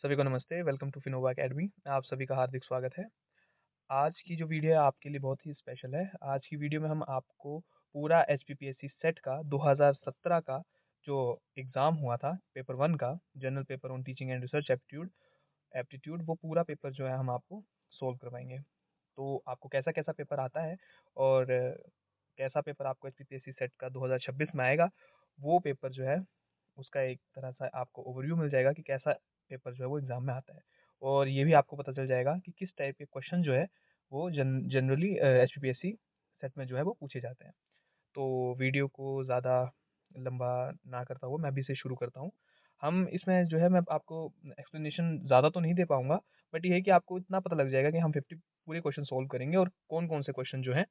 सभी को नमस्ते, वेलकम टू फिनोवा अकेडमी। आप सभी का हार्दिक स्वागत है। आज की जो वीडियो है आपके लिए बहुत ही स्पेशल है। आज की वीडियो में हम आपको पूरा एचपीपीएससी सेट का 2017 का जो एग्ज़ाम हुआ था, पेपर 1 का, general paper on teaching and research aptitude aptitude वो पूरा पेपर जो है हम आपको सोल्व करवाएँगे। तो आपको कैसा-कैसा पेपर आता है और कैसा पेपर आपको एचपीपीएससी सेट का 2026 में आएगा, वो पेपर जो है उसका एक तरह से आपको ओवरव्यू मिल जाएगा कि कैसा पेपर जो है वो एग्ज़ाम में आता है। और ये भी आपको पता चल जाएगा कि किस टाइप के क्वेश्चन जो है वो जनरली एचपीपीएससी सेट में जो है वो पूछे जाते हैं। तो वीडियो को ज़्यादा लंबा ना करता हुआ मैं अभी से शुरू करता हूँ। हम इसमें जो है मैं आपको एक्सप्लेनेशन ज़्यादा तो नहीं दे पाऊँगा, बट ये है कि आपको इतना पता लग जाएगा कि हम 50 पूरे क्वेश्चन सॉल्व करेंगे और कौन-कौन से क्वेश्चन जो हैं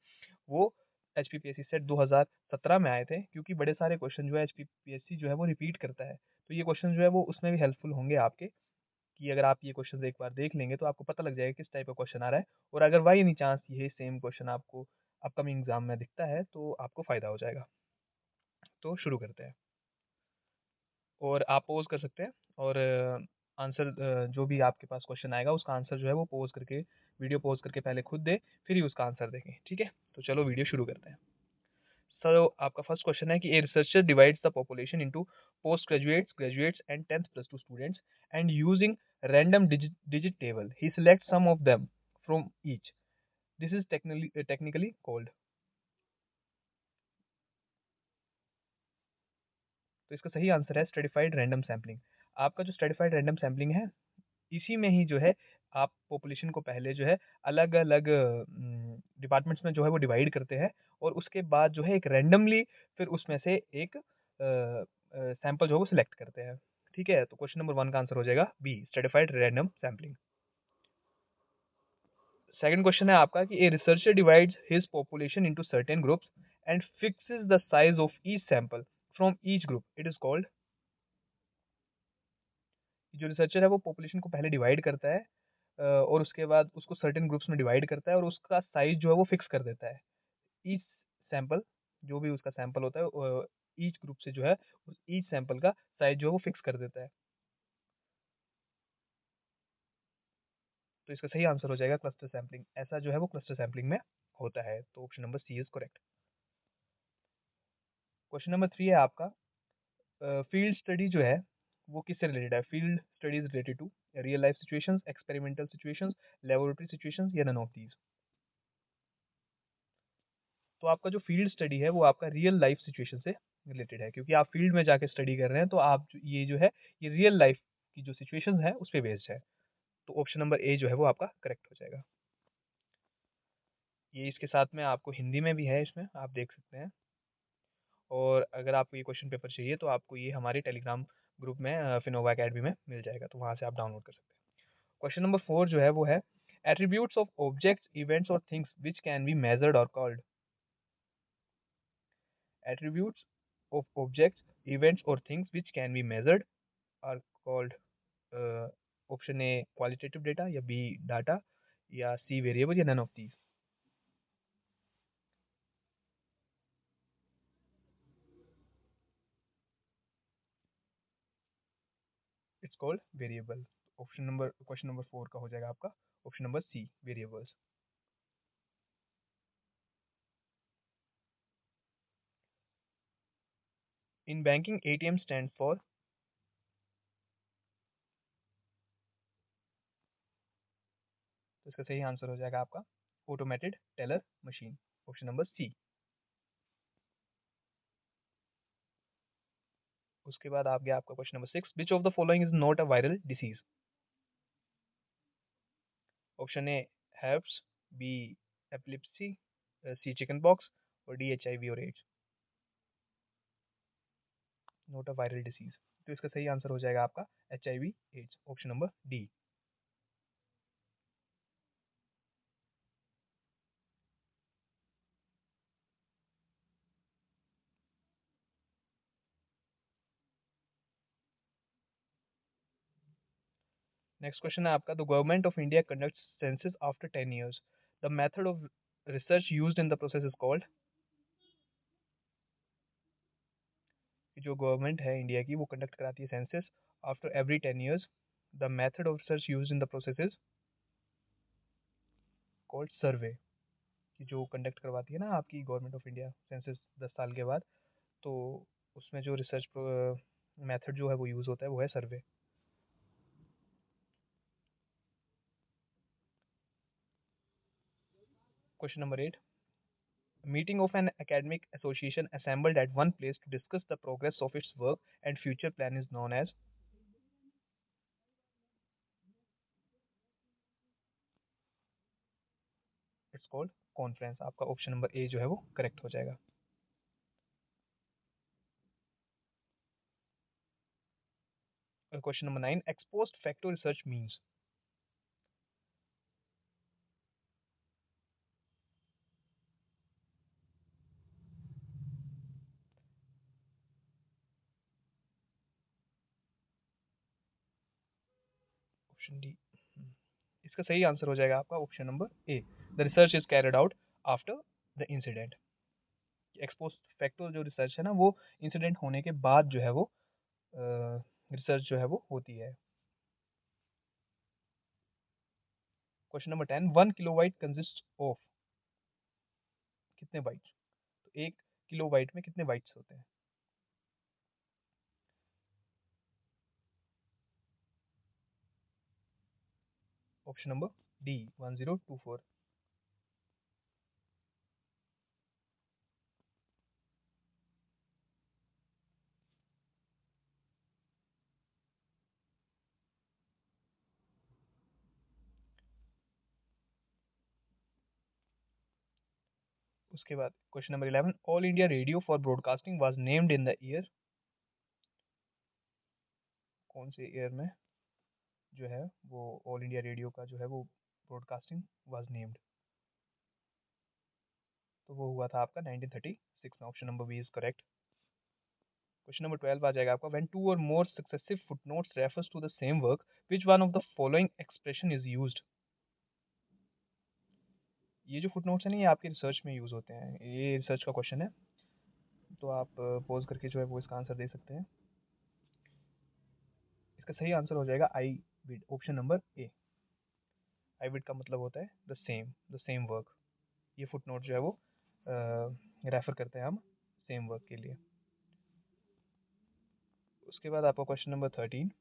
वो एचपीपीएससी सेट 2017 में आए थे, क्योंकि बड़े सारे क्वेश्चन जो है एचपीपीएससी जो है वो रिपीट करता है। तो ये क्वेश्चन जो है वो उसमें भी हेल्पफुल होंगे आपके, कि अगर आप ये क्वेश्चंस एक बार देख लेंगे तो आपको पता लग जाएगा किस टाइप का क्वेश्चन आ रहा है, और अगर बाय एनी चांस ये सेम क्वेश्चन आपको अपकमिंग एग्जाम में दिखता है तो आपको फ़ायदा हो जाएगा। तो शुरू करते हैं, और आप पॉज़ कर सकते हैं और आंसर जो भी आपके पास क्वेश्चन आएगा उसका आंसर जो है वो पॉज़ करके, वीडियो पॉज़ करके पहले खुद दें, फिर ही उसका आंसर देखें, ठीक है? तो चलो वीडियो शुरू करते हैं। सो आपका फर्स्ट क्वेश्चन है कि a researcher divides the population into post graduates, graduates and 10th plus 2 students and using random digit table he select some of them from each. This is technically called. तो इसका सही answer है stratified random sampling. आपका जो stratified random sampling है, इसी में ही जो है आप पॉपुलेशन को पहले जो है अलग-अलग डिपार्टमेंट्स में जो है वो डिवाइड करते हैं, और उसके बाद जो है एक रैंडमली फिर उसमें से एक सैंपल जो है वो सिलेक्ट करते हैं। ठीक है? तो क्वेश्चन नंबर 1 का आंसर हो जाएगा B, stratified random sampling. Second question है आपका कि a researcher divides his population into certain groups and fixes the size of each sample from each group, it is called. जो रिसर्चर है वो population को पहले डिवाइड करता है, और उसके बाद उसको सर्टेन ग्रुप्स में डिवाइड करता है और उसका साइज जो है वो फिक्स कर देता है। ईच सैंपल, जो भी उसका सैंपल होता है, ईच ग्रुप से जो है ईच सैंपल का साइज जो है वो फिक्स कर देता है। तो इसका सही आंसर हो जाएगा क्लस्टर सैंपलिंग। ऐसा जो है वो क्लस्टर सैंपलिंग में होता है। तो option number C is correct. Question number 3 है आपका, फील्ड स्टडी जो है वो किससे रिलेटेड है? Field studies related to real life situations, experimental situations, laboratory situations या नन ऑफ दीज। तो आपका जो फील्ड स्टडी है वो आपका रियल लाइफ सिचुएशन से रिलेटेड है, क्योंकि आप फील्ड में जाके स्टडी कर रहे हैं, तो आप ये जो है ये रियल लाइफ की जो सिचुएशंस है उस पे बेस्ड है। तो ऑप्शन नंबर ए जो है वो आपका करेक्ट हो जाएगा। ये इसके साथ में आपको हिंदी में भी है, इसमें आप देख सकते हैं। और अगर आपको ये क्वेश्चन पेपर चाहिए तो आपको ये हमारे टेलीग्राम ग्रुप में फिनोवा अकेडमी में मिल जाएगा, तो वहाँ से आप डाउनलोड कर सकते हैं। क्वेश्चन नंबर 4 जो है वो है एट्रीब्यूट्स ऑफ ऑब्जेक्ट्स, इवेंट्स और things which can be measured और called. Attributes of objects, events or things which can be measured are called uh, option A qualitative data, या B data, या C variable, या none of these. It's called variable. Option number question number 4 का हो जाएगा आपका option number C, variables. In banking ATM stand for. तो इसका सही आंसर हो जाएगा आपका automated teller machine, option number C. उसके बाद आ गया आपका question number 6, which of the following is not a viral disease. Option A herpes, B epilepsy, C chicken pox, और डी HIV और AIDS. Not a viral disease, तो इसका सही आंसर हो जाएगा आपका HIV AIDS, option number D. Next question है आपका, the government of India conducts census after 10 years, the method of research used in the process is called. जो government है इंडिया की वो कंडक्ट कराती है census after every 10 years, The method of research used in the process is called survey, कि जो conduct करवाती है ना आपकी गवर्नमेंट ऑफ इंडिया सेंसस 10 साल के बाद, तो उसमें जो रिसर्च मेथड जो है वो यूज़ होता है वो है survey. Question number 8, meeting of an academic association assembled at one place to discuss the progress of its work and future plan is known as, it's called conference. आपका option number ए जो है वो correct हो जाएगा। Question number 9, ex post facto research means. Option D, इसका सही answer हो जाएगा आपका option number A, the research is carried out after the incident. Ex post facto जो रिसर्च है ना वो इंसिडेंट होने के बाद जो है वो रिसर्च जो है वो होती है। Question number 10, 1 kilobyte consist of, कितने बाइट, तो 1 किलोबाइट में कितने बाइट्स होते हैं? Option number D 1024। उसके बाद question number 11, all India radio for broadcasting was named in the year, कौन से ईयर में जो है वो ऑल इंडिया रेडियो का जो है वो ब्रॉडकास्टिंग वाज नेम्ड? तो वो हुआ था आपका 1936 में। Option number B is correct. Question number 12 आ जाएगा आपका, व्हेन टू और more successive footnotes refers to the same work which one of the following expression is used. ये जो फुटनोट्स है ना ये आपके रिसर्च में यूज होते हैं, ये रिसर्च का क्वेश्चन है, तो आप पॉज करके जो है वो इसका आंसर दे सकते हैं। इसका सही आंसर हो जाएगा आई विड, ऑप्शन नंबर ए। आई विड का मतलब होता है द सेम वर्क। ये फुटनोट जो है वो रेफर करते हैं हम सेम वर्क के लिए। उसके बाद आपका question number 13,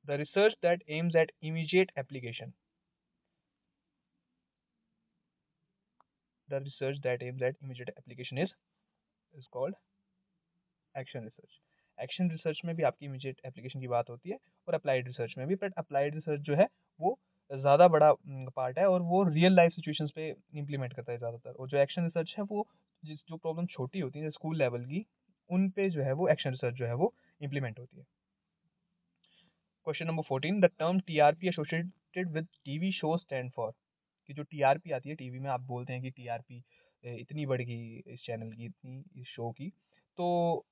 the research that aims at immediate application, the research that aims at immediate application is called action research. Action research में भी आपकी इमीडिएट एप्लीकेशन की बात होती है और अप्लाइड रिसर्च में भी, बट अप्लाइड रिसर्च जो है वो ज़्यादा बड़ा पार्ट है और वो रियल लाइफ सिचुएशंस पे इम्प्लीमेंट करता है ज़्यादातर, और जो एक्शन रिसर्च है वो जो प्रॉब्लम छोटी होती है स्कूल लेवल की, उन पे जो है वो एक्शन रिसर्च जो है वो इम्प्लीमेंट होती है। Question number 14, the term TRP associated with TV show stand for, कि जो टीआरपी आती है टीवी में, आप बोलते हैं कि टीआरपी इतनी बढ़ गई इस चैनल की, इतनी इस शो की, तो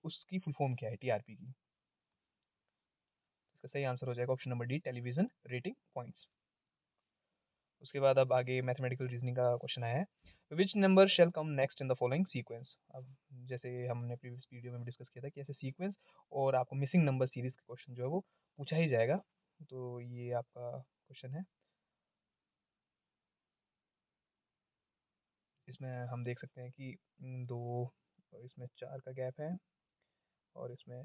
उसकी फुल फॉर्म क्या है टीआरपी की? इसका सही आंसर हो जाएगा option number D, television rating points. उसके बाद अब आगे मैथमेटिकल रीजनिंग का क्वेश्चन आया है, which number shall come next in the following sequence. अब जैसे हमने प्रीवियस वीडियो में डिस्कस किया था कि ऐसे सीक्वेंस और आपको मिसिंग नंबर सीरीज का क्वेश्चन जो है वो पूछा ही जाएगा, तो ये आपका क्वेश्चन है। इसमें हम देख सकते हैं कि दो, इसमें 4 का गैप है और इसमें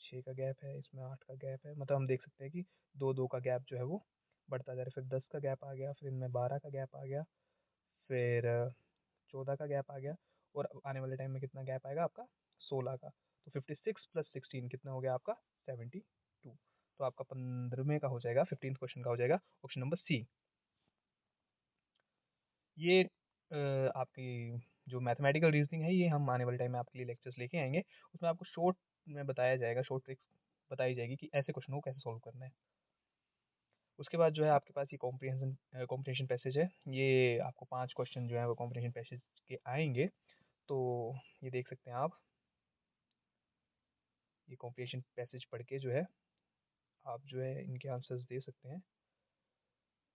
6 का गैप है, इसमें 8 का गैप है, मतलब हम देख सकते हैं कि 2-2 का गैप जो है वो बढ़ता जा रहा है, फिर 10 का गैप आ गया, फिर इनमें 12 का गैप आ गया, फिर 14 का गैप आ गया, और अब आने वाले टाइम में कितना गैप आएगा आपका 16 का, तो 56 प्लस 16 कितना हो गया आपका 72। तो आपका 15वें का हो जाएगा, 15th क्वेश्चन का हो जाएगा ऑप्शन नंबर सी। ये आपकी जो मैथमेटिकल रीजनिंग है ये हम आने वाले टाइम में आपके लिए लेक्चर्स लेके आएंगे, उसमें आपको शॉर्ट में बताया जाएगा, शॉर्ट ट्रिक्स बताई जाएगी कि ऐसे क्वेश्चन को कैसे सॉल्व करना है। उसके बाद जो है आपके पास ये कॉम्प्रिहेंशन पैसेज है, ये आपको 5 क्वेश्चन जो है वो कॉम्प्रिहेंशन पैसेज के आएंगे, तो ये देख सकते हैं आप, ये कॉम्प्रिहेंशन पैसेज पढ़ के जो है आप जो है इनके आंसर्स दे सकते हैं।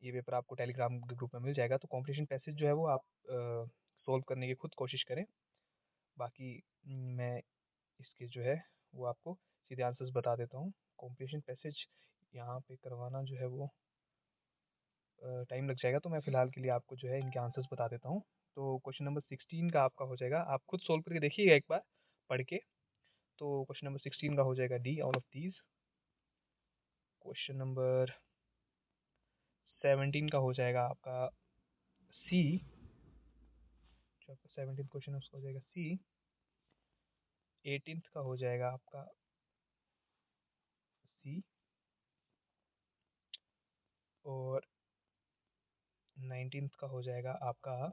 ये पेपर आपको टेलीग्राम ग्रुप में मिल जाएगा, तो कॉम्प्रिहेंशन पैसेज जो है वो आप सॉल्व करने की खुद कोशिश करें। बाकी मैं इसके जो है वो आपको सीधे आंसर्स बता देता हूँ। कॉम्प्रिहेंशन पैसेज यहाँ पे करवाना जो है वो टाइम लग जाएगा, तो मैं फ़िलहाल के लिए आपको जो है इनके आंसर्स बता देता हूँ। तो क्वेश्चन नंबर 16 का आपका हो जाएगा, आप खुद सोल्व करके देखिएगा एक बार पढ़ के। तो क्वेश्चन नंबर 16 का हो जाएगा D, all of these. Question number 17 का हो जाएगा आपका सी, जो आपका 17th क्वेश्चन है उसका हो जाएगा सी। 18th का हो जाएगा आपका सी, और 19th का हो जाएगा आपका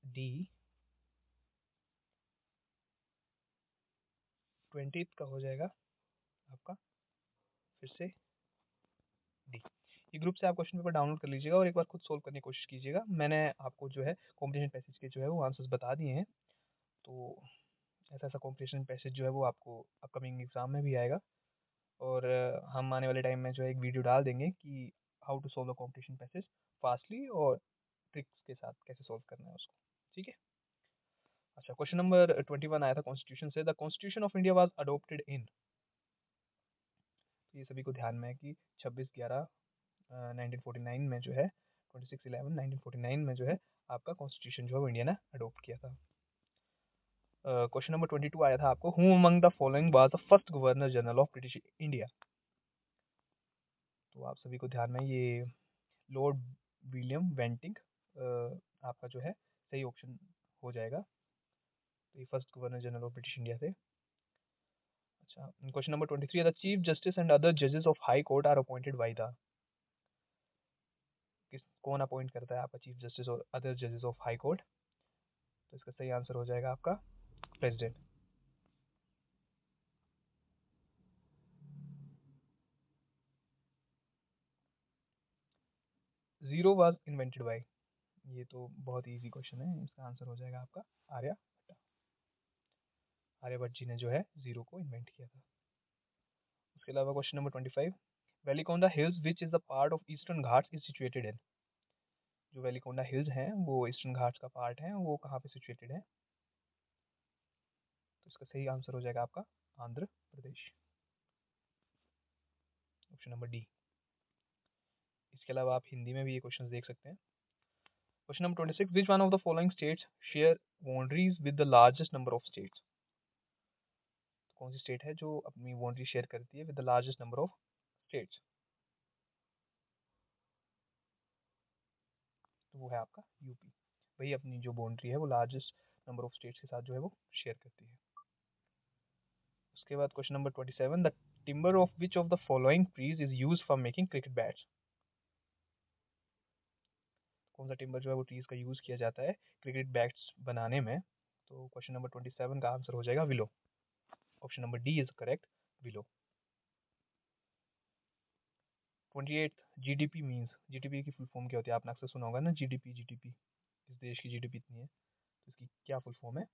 डी। 20th का हो जाएगा आपका फिर से डी। ये ग्रुप से आप क्वेश्चन पेपर डाउनलोड कर लीजिएगा और एक बार खुद सोल्व करने की कोशिश कीजिएगा। मैंने आपको जो है कॉम्पिटिशन पैसेज के जो है वो आंसर्स बता दिए हैं। तो ऐसा ऐसा कॉम्पिटिशन पैसेज जो है वो आपको अपकमिंग एग्जाम में भी आएगा, और हम आने वाले टाइम में जो है एक वीडियो डाल देंगे कि how to solve the competition passage fastly, और ट्रिक्स के साथ कैसे सोल्व करना है उसको। ठीक है। अच्छा, क्वेश्चन नंबर 21 आया था कॉन्स्टिट्यूशन से। The constitution of India was adopted in. ये सभी को ध्यान में है कि 26/11 1949 में जो है, 26/11 1949 में जो है आपका कॉन्स्टिट्यूशन जो है वो इंडिया ने अडोप्ट किया था। क्वेश्चन नंबर 22 आया था आपको, who among the following was the first governor general of British India. तो आप सभी को ध्यान में, ये लॉर्ड विलियम बेंटिंक आपका जो है सही ऑप्शन हो जाएगा। तो ये first governor general of British India थे। अच्छा, क्वेश्चन नंबर 23 है, the chief justice and other जजेस of high court are appointed by the. किस कौन अपॉइंट करता है आपका चीफ जस्टिस और अदर जजेस ऑफ हाई कोर्ट? तो इसका सही आंसर हो जाएगा आपका president. Zero was invented by. ये तो बहुत ही इजी क्वेश्चन है, इसका आंसर हो जाएगा आपका आर्यभट्ट। आर्यभट्ट जी ने जो है जीरो को इन्वेंट किया था। उसके अलावा question number 25, Velikonda hills which is the part of eastern Ghats is situated in. जो वेलिकोंडा हिल्स हैं वो ईस्टर्न घाट्स का पार्ट है, वो कहाँ पे सिचुएटेड है? तो इसका सही आंसर हो जाएगा आपका Andhra Pradesh, option number D. इसके अलावा आप हिंदी में भी ये क्वेश्चन देख सकते हैं। Question number 26, which one of the following states share boundaries with the largest number of states. कौन सी स्टेट है जो अपनी बाउंड्री शेयर करती है with the largest number of states? तो वो है आपका यूपी। वही अपनी जो बाउंड्री है वो लार्जेस्ट नंबर ऑफ स्टेट्स के साथ जो है वो शेयर करती है। उसके बाद question number 27, the timber of which of the following trees is use for making cricket bats. कौन सा टिम्बर जो है वो ट्रीज का यूज किया जाता है क्रिकेट बैट्स बनाने में? तो क्वेश्चन नंबर 27 का आंसर हो जाएगा willow, option number D is correct, willow. 28, GDP means, GDP की फुल फॉर्म क्या होती है? आपने अक्सर सुना होगा ना, जीडीपी जीडीपी, इस देश की जीडीपी इतनी है, तो इसकी क्या फुल फॉर्म है?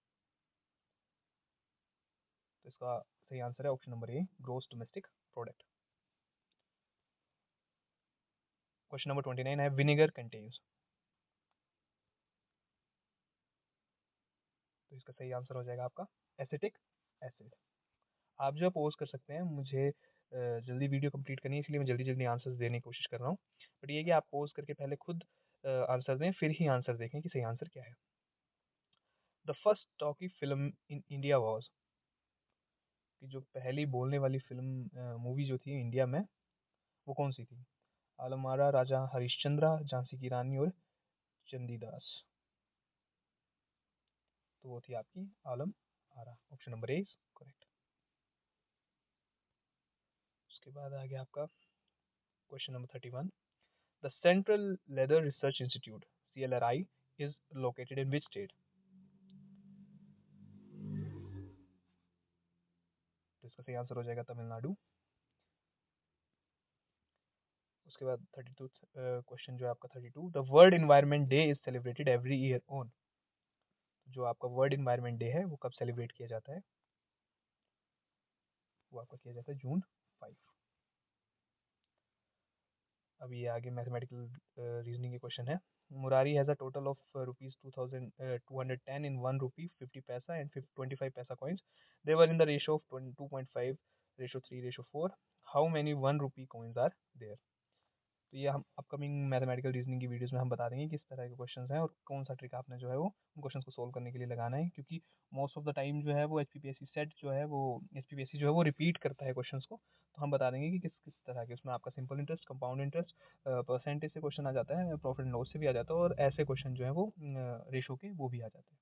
तो इसका सही आंसर है option number A, gross domestic product. Question number 29 है, विनेगर कंटेन्स। तो इसका सही आंसर हो जाएगा आपका एसिटिक एसिड। आप जो पोज कर सकते हैं, मुझे जल्दी वीडियो कंप्लीट करनी है इसलिए मैं जल्दी जल्दी आंसर्स देने की कोशिश कर रहा हूँ। बट ये कि आप पोज करके पहले खुद आंसर दें, फिर ही आंसर देखें कि सही आंसर क्या है। The first talkie film in India was, कि जो पहली बोलने वाली फिल्म मूवी जो थी इंडिया में वो कौन सी थी? आलमारा, राजा हरिश्चंद्र, झांसी की रानी और चंदीदास। तो वो थी आपकी Alam Ara, option number A is correct. उसके बाद आ गया आपका question number 31, the central leather research institute CLRI is located in which state? तो इसका सही आंसर हो जाएगा तमिलनाडु। उसके बाद 32 क्वेश्चन जो है आपका 32, the world environment day is celebrated every year on. जो आपका वर्ल्ड इन्वायरमेंट डे है वो कब सेलिब्रेट किया जाता है? वो आपका किया जाता है June 5। अब ये आगे मैथमेटिकल रीजनिंग के क्वेश्चन है। Murari has a total of rupees 2210 in 1 rupee 50 paisa and 25 paisa coins. They were in the ratio of 2.5 ratio 3:4, how many 1 rupee coins are there. तो ये हम अपकमिंग मैथमेटिकल रीजनिंग की videos में हम बता देंगे किस तरह के क्वेश्चंस हैं और कौन सा ट्रिक आपने जो है वो क्वेश्चंस को सोल्व करने के लिए लगाना है, क्योंकि मोस्ट ऑफ द टाइम जो है वो एचपीपीएससी सेट जो है वो एचपीपीएससी जो है वो रिपीट करता है क्वेश्चंस को। तो हम बता देंगे कि किस किस तरह के उसमें आपका simple interest, compound interest, percentage से क्वेश्चन आ जाता है, प्रॉफिट एंड लॉस से भी आ जाता है, और ऐसे क्वेश्चन जो है वो रेशो के वो भी आ जाते हैं।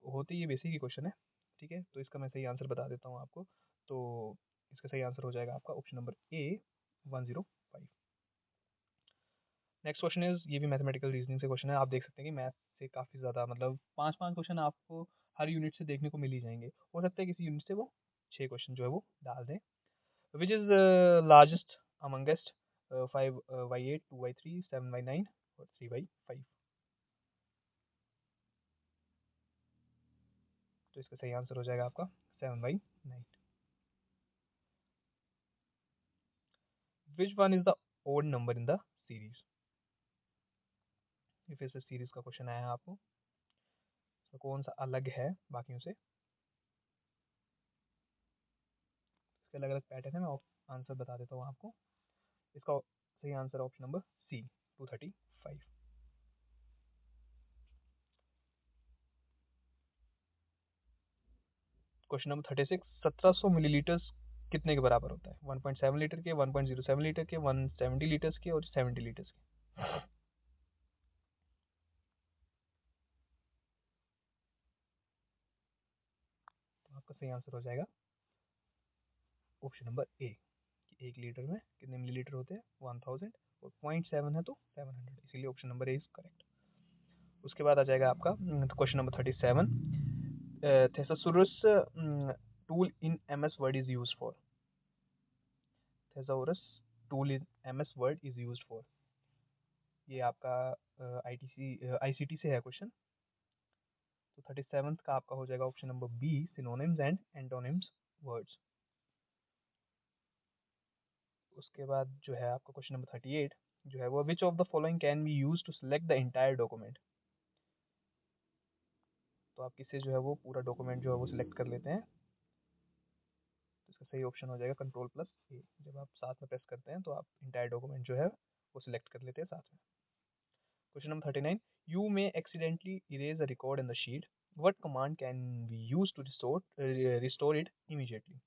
होते ये बेसिक ही क्वेश्चन है, ठीक है। तो इसका मैं सही आंसर बता देता हूँ आपको। तो इसका सही आंसर हो जाएगा आपका option number A, 105। Next question is, ये भी मैथमेटिकल रीजनिंग से क्वेश्चन है। आप देख सकते हैं कि मैथ से काफ़ी ज़्यादा मतलब पाँच पाँच क्वेश्चन आपको हर यूनिट से देखने को मिल ही जाएंगे। हो सकता है किसी यूनिट से वो 6 क्वेश्चन जो है वो डाल दें। विच इज़ लार्जेस्ट अमंगेस्ट 5/8, 2/3, 7/9 और 3/5। तो इसका सही आंसर हो जाएगा आपका 7/9। Which one is the odd number in the series. ये फिर से सीरीज का क्वेश्चन आया है आपको, तो कौन सा अलग है बाकियों से। इसके अलग अलग पैटर्न है, मैं आंसर बता देता हूँ आपको। इसका सही answer option number C, 235। Question number 36, 1700 millilitre कितने के बराबर होता है? 1.7 लीटर के, 1.07 लीटर के, 170 लीटर्स के और 70 लीटर्स के। तो आपका सही आंसर हो जाएगा ऑप्शन नंबर ए, कि 1 लीटर में कितने मिलीलीटर होते हैं? 1000, और 0.7 है तो 700, इसीलिए option number A is correct. उसके बाद आ जाएगा आपका question number 37, thesaurus tool in MS Word is used for। thesaurus tool in MS Word is used for, ये आपका आईसीटी से है क्वेश्चन। तो 37 का आपका हो जाएगा option number B, synonyms and antonyms words. उसके बाद जो है आपका क्वेश्चन नंबर 38 जो है वो, which of the following can be use to select the entire document. तो आप किससे जो है वो पूरा डॉक्यूमेंट जो है वो सिलेक्ट कर लेते हैं। तो इसका सही ऑप्शन हो जाएगा कंट्रोल+A। जब आप साथ में प्रेस करते हैं तो आप इंटायर डॉक्यूमेंट जो है वो सिलेक्ट कर लेते हैं साथ में। Question number 39, you may accidentally erase a record in the sheet, what command can be use to restore it immediately.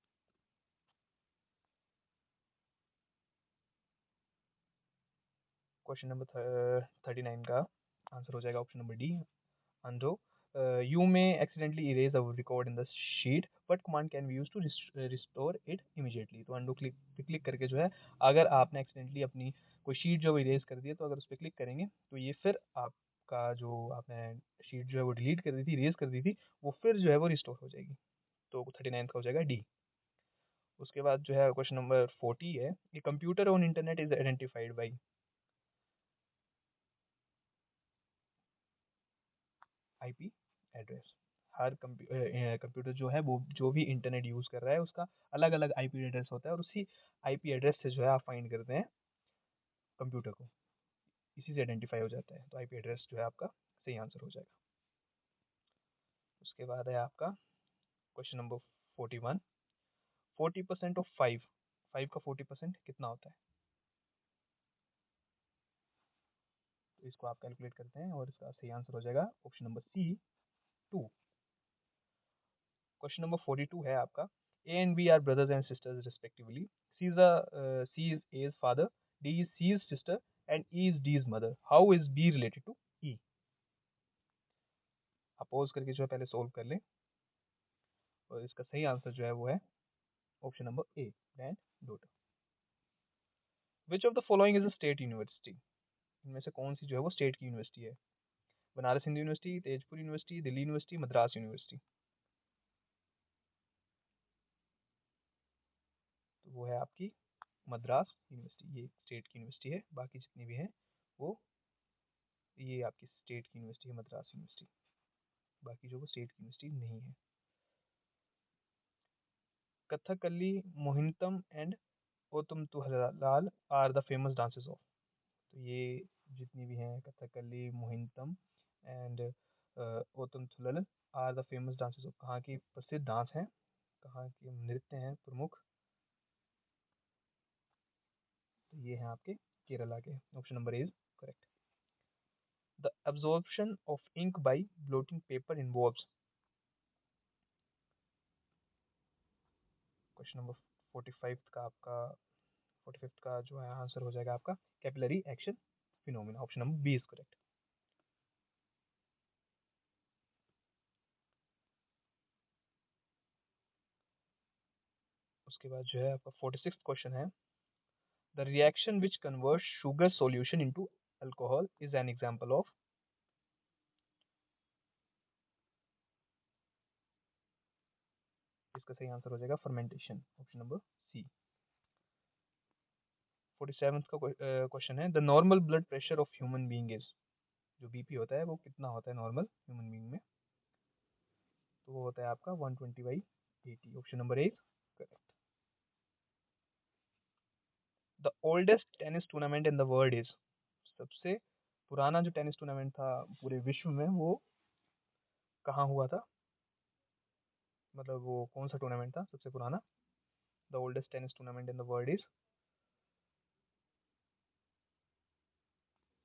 Question number 39 का आंसर हो जाएगा option number D, undo। You may accidentally erase a record in the sheet, what command can be used to restore it immediately। तो undo click पे click करके जो है, अगर आपने एक्सीडेंटली अपनी कोई शीट जो इरेज कर दी है, तो अगर उस पर क्लिक करेंगे तो ये फिर आपका जो आपने शीट जो है वो डिलीट कर दी थी, इरेज कर दी थी, वो फिर जो है वो रिस्टोर हो जाएगी। तो 39 का हो जाएगा डी। उसके बाद जो है क्वेश्चन नंबर 40 है, कि computer on internet is identified by. IP address. Her computer जो है वो जो भी इंटरनेट यूज़ कर रहा है उसका अलग अलग आईपी एड्रेस होता है, और उसी आईपी एड्रेस से जो है आप फाइंड करते हैं कंप्यूटर को, इसी से आइडेंटिफाई हो जाता है। तो आईपी एड्रेस जो है आपका सही आंसर हो जाएगा। उसके बाद है आपका क्वेश्चन नंबर 41, 40% ऑफ 5, 5 का 40% कितना होता है? तो इसको आप कैलकुलेट करते हैं और इसका सही आंसर हो जाएगा option number C, 2। Question number 42 है आपका, A and B are brothers and sisters respectively, C is as father, D is C is sister and E is D is mother, how is B related to E. आप pause करके जो है पहले solve कर लें, और इसका सही आंसर जो है वो है option number A, grand daughter. Which of the following is a state university. इनमें से कौन सी जो है वो स्टेट की यूनिवर्सिटी है? Banaras Hindu university, Tezpur university, Delhi university, Madras university. तो वो है आपकी मद्रास यूनिवर्सिटी, ये स्टेट की यूनिवर्सिटी है। बाकी जितनी भी हैं वो, ये आपकी स्टेट की यूनिवर्सिटी है मद्रास यूनिवर्सिटी, बाकी जो वो स्टेट की यूनिवर्सिटी नहीं है। Kathakali, Mohiniyattam and Ottamthullal are the famous dances of. तो ये जितनी भी हैं Kathakali, Mohiniyattam and Ottamthullal are the famous dances of, कहाँ की प्रसिद्ध डांस हैं? कहाँ के नृत्य हैं प्रमुख, तो ये हैं आपके केरला के। Option number A is correct. The absorption of ink by blotting paper involves, question number 45 का आपका 45 का जो है आंसर हो जाएगा आपका capillary action phenomena. Option number B is correct. उसके बाद जो है आपका 46 क्वेश्चन है, the reaction which convert sugar solution into alcohol is an example of, इसका सही आंसर हो जाएगा फर्मेंटेशन। ऑप्शन नंबर सी। 47 का क्वेश्चन है, the normal blood pressure of human being is, जो बीपी होता है वो कितना होता है नॉर्मल ह्यूमन बीइंग में, तो वो होता है आपका 120/80। Option number A correct. The oldest tennis tournament in the world is, सबसे पुराना जो टेनिस टूर्नामेंट था पूरे विश्व में वो कहाँ हुआ था, मतलब वो कौन सा टूर्नामेंट था सबसे पुराना, the oldest tennis tournament in the world is,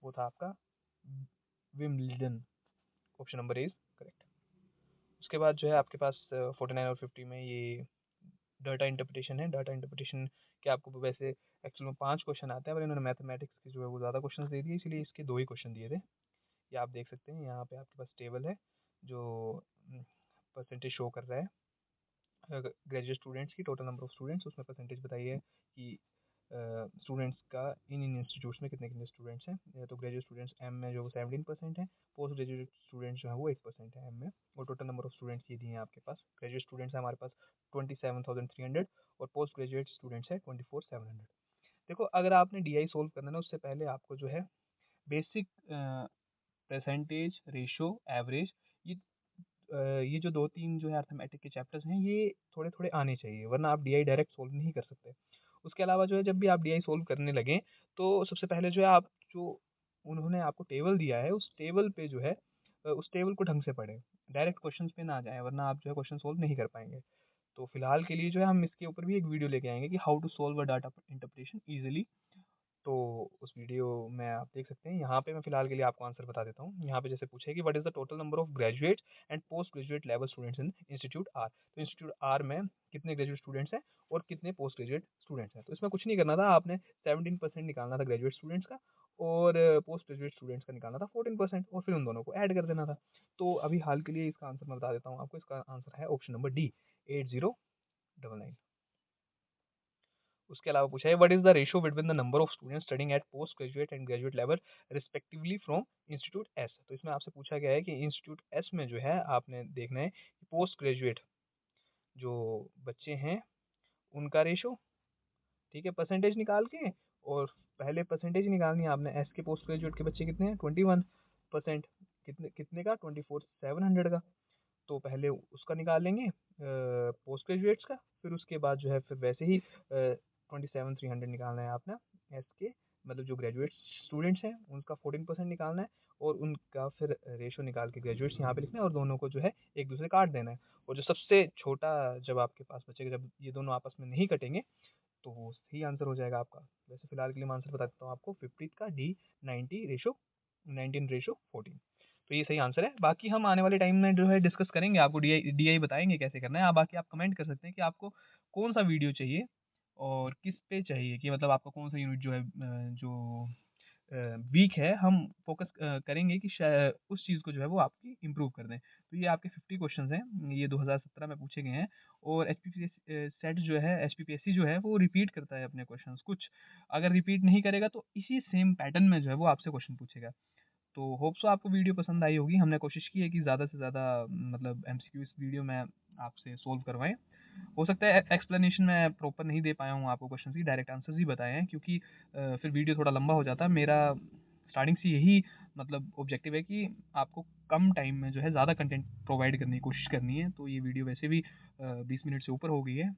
वो था आपका Wimbledon. Option number A is correct. उसके बाद जो है आपके पास 49 और 50 में ये डाटा इंटरप्रिटेशन है। डाटा इंटरप्रिटेशन के आपको वैसे एक्चुअल में 5 क्वेश्चन आते हैं, पर इन्होंने मैथमेटिक्स के जो है वो ज़्यादा क्वेश्चन दे दिए, इसलिए इसके 2 ही क्वेश्चन दिए थे। ये आप देख सकते हैं यहाँ पे आपके पास टेबल है जो परसेंटेज शो कर रहा है ग्रेजुएट स्टूडेंट्स की, टोटल नंबर ऑफ स्टूडेंट्स, उसमें परसेंटेज बताई है कि स्टूडेंट्स का इन इन इंस्टीट्यूट्स में कितने कितने स्टूडेंट्स हैं। तो ग्रेजुएट स्टूडेंट्स एम में जो 17% है, पोस्ट ग्रेजुएट स्टूडेंट्स जो है वो 8% है एम में, और टोटल नंबर ऑफ स्टूडेंट्स ये दिए हैं आपके पास। ग्रेजुएट स्टूडेंट्स है हमारे पास 27,300 और पोस्ट ग्रेजुएट स्टूडेंट्स है 24,700। देखो अगर आपने डी सोल्व करना है ना, उससे पहले आपको जो है बेसिक परसेंटेज, रेशो, एवरेज, ये ये जो 2-3 जो है अर्थमेटिक के चैप्टर्स हैं ये थोड़े थोड़े आने चाहिए, वरना आप डी डायरेक्ट सोल्व नहीं कर सकते। उसके अलावा जो है जब भी आप डी सोल्व करने लगें तो सबसे पहले जो है आप जो उन्होंने आपको टेबल दिया है उस टेबल पे जो है उस टेबल को ढंग से पढ़ें, डायरेक्ट क्वेश्चंस पे ना जाएं, वरना आप जो है क्वेश्चन सोल्व नहीं कर पाएंगे। तो फिलहाल के लिए जो है हम इसके ऊपर भी एक वीडियो लेके आएंगे कि how to solve a data interpretation easily. तो उस वीडियो में आप देख सकते हैं। यहाँ पे मैं फिलहाल के लिए आपको आंसर बता देता हूँ। यहाँ पे जैसे पूछा है कि what is the total number of graduate and post graduate level students in institute R, तो इंस्टीट्यूट आर में कितने ग्रेजुएट स्टूडेंट्स हैं और कितने पोस्ट ग्रेजुएट स्टूडेंट्स हैं। तो इसमें कुछ नहीं करना था, आपने 17% निकालना था ग्रेजुएट स्टूडेंट्स का और पोस्ट ग्रेजुएट स्टूडेंट्स का निकालना था 14%, और फिर उन दोनों को ऐड कर देना था। तो अभी हाल के लिए इसका आंसर मैं बता देता हूँ आपको। इसका आंसर है ऑप्शन नंबर डी, 8099। उसके अलावा पूछा है what is the ratio between the number of students studying at post graduate and graduate level respectively from institute S. तो इसमें आपसे पूछा गया है कि इंस्टीट्यूट एस में जो है आपने देखना है कि पोस्ट ग्रेजुएट जो बच्चे हैं उनका रेशो, ठीक है, परसेंटेज निकाल के, और पहले परसेंटेज निकालनी है आपने। एस के पोस्ट ग्रेजुएट के बच्चे कितने हैं, 21%, कितने कितने का, 24,700 का। तो पहले उसका निकाल लेंगे पोस्ट ग्रेजुएट्स का, फिर उसके बाद जो है फिर वैसे ही 27,300 निकालना है आपने एस के, मतलब जो ग्रेजुएट स्टूडेंट्स हैं उनका 14% निकालना है, और उनका फिर रेशो निकाल के ग्रेजुएट्स यहाँ पे लिखना है, और दोनों को जो है एक दूसरे काट देना है। और जो सबसे छोटा जब आपके पास बचेगा, जब ये दोनों आपस में नहीं कटेंगे, तो वो सही आंसर हो जाएगा आपका। वैसे फिलहाल के लिए मैं आंसर बता देता हूँ आपको, 50 का डी, 19/14, तो ये सही आंसर है। बाकी हम आने वाले टाइम में जो है डिस्कस करेंगे, आपको डी आई बताएंगे कैसे करना है। आप बाकी आप कमेंट कर सकते हैं कि आपको कौन सा वीडियो चाहिए और किस पे चाहिए, कि मतलब आपका कौन सा यूनिट जो है जो वीक है, हम फोकस करेंगे कि उस चीज़ को जो है वो आपकी इम्प्रूव कर दें। तो ये आपके 50 क्वेश्चंस हैं, ये 2017 में पूछे गए हैं। और एचपीपीएससी सेट जो है, एचपीपीएससी जो है वो रिपीट करता है अपने क्वेश्चंस कुछ, अगर रिपीट नहीं करेगा तो इसी सेम पैटर्न में जो है वो आपसे क्वेश्चन पूछेगा। तो होप सो आपको वीडियो पसंद आई होगी। हमने कोशिश की है कि ज़्यादा से ज़्यादा मतलब एमसीक्यू इस वीडियो में आपसे सोल्व करवाएं। हो सकता है एक्सप्लेनेशन मैं प्रॉपर नहीं दे पाया हूँ आपको, क्वेश्चन की डायरेक्ट आंसर्स ही बताए हैं, क्योंकि फिर वीडियो थोड़ा लंबा हो जाता है। मेरा स्टार्टिंग से यही मतलब ऑब्जेक्टिव है कि आपको कम टाइम में जो है ज़्यादा कंटेंट प्रोवाइड करने की कोशिश करनी है। तो ये वीडियो वैसे भी 20 मिनट से ऊपर हो गई है।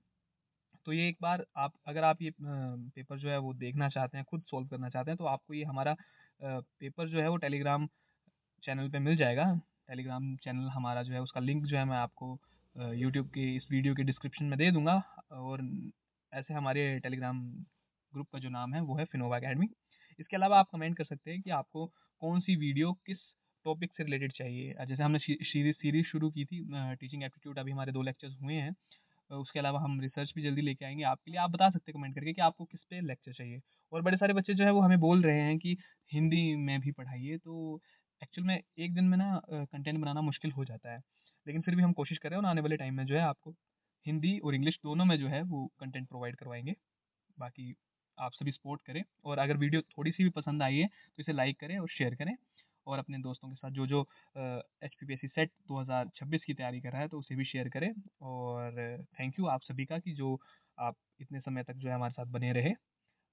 तो ये एक बार आप, अगर आप ये पेपर जो है वो देखना चाहते हैं, खुद सॉल्व करना चाहते हैं, तो आपको ये हमारा पेपर जो है वो टेलीग्राम चैनल पे मिल जाएगा। टेलीग्राम चैनल हमारा जो है उसका लिंक जो है मैं आपको यूट्यूब के इस वीडियो के डिस्क्रिप्शन में दे दूँगा। और ऐसे हमारे टेलीग्राम ग्रुप का जो नाम है वो है फिनोवा अकेडमी। इसके अलावा आप कमेंट कर सकते हैं कि आपको कौन-सी वीडियो किस टॉपिक से रिलेटेड चाहिए। जैसे हमने सीरीज़ शुरू की थी टीचिंग एप्टीट्यूड, अभी हमारे 2 लेक्चर्स हुए हैं। उसके अलावा हम रिसर्च भी जल्दी लेके आएँगे आपके लिए। आप बता सकते हैं कमेंट करके कि आपको किस पे लेक्चर चाहिए। और बड़े सारे बच्चे जो है वो हमें बोल रहे हैं कि हिंदी में भी पढ़ाइए, तो एक्चुअल में एक दिन में ना कंटेंट बनाना मुश्किल हो जाता है। लेकिन फिर भी हम कोशिश कर रहे हैं और आने वाले टाइम में जो है आपको हिंदी और इंग्लिश दोनों में जो है वो कंटेंट प्रोवाइड करवाएँगे। बाकी आप सभी सपोर्ट करें, और अगर वीडियो थोड़ी-सी भी पसंद आई है तो इसे लाइक करें और शेयर करें, और अपने दोस्तों के साथ जो एचपीपीएससी सेट 2026 की तैयारी कर रहा है तो उसे भी शेयर करें। और थैंक यू आप सभी का कि जो आप इतने समय तक जो है हमारे साथ बने रहे।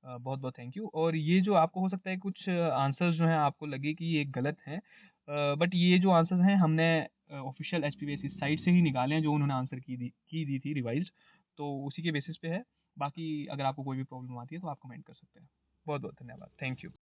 बहुत-बहुत थैंक यू। और ये जो आपको हो सकता है कुछ आंसर्स जो हैं आपको लगे कि ये गलत हैं, बट ये जो आंसर्स हैं हमने ऑफिशियल एचपीपीएससी साइट से ही निकाले हैं, जो उन्होंने आंसर की दी थी रिवाइज़, तो उसी के बेसिस पे है। बाकी अगर आपको कोई भी प्रॉब्लम आती है तो आप कमेंट कर सकते हैं। बहुत-बहुत धन्यवाद। Thank you.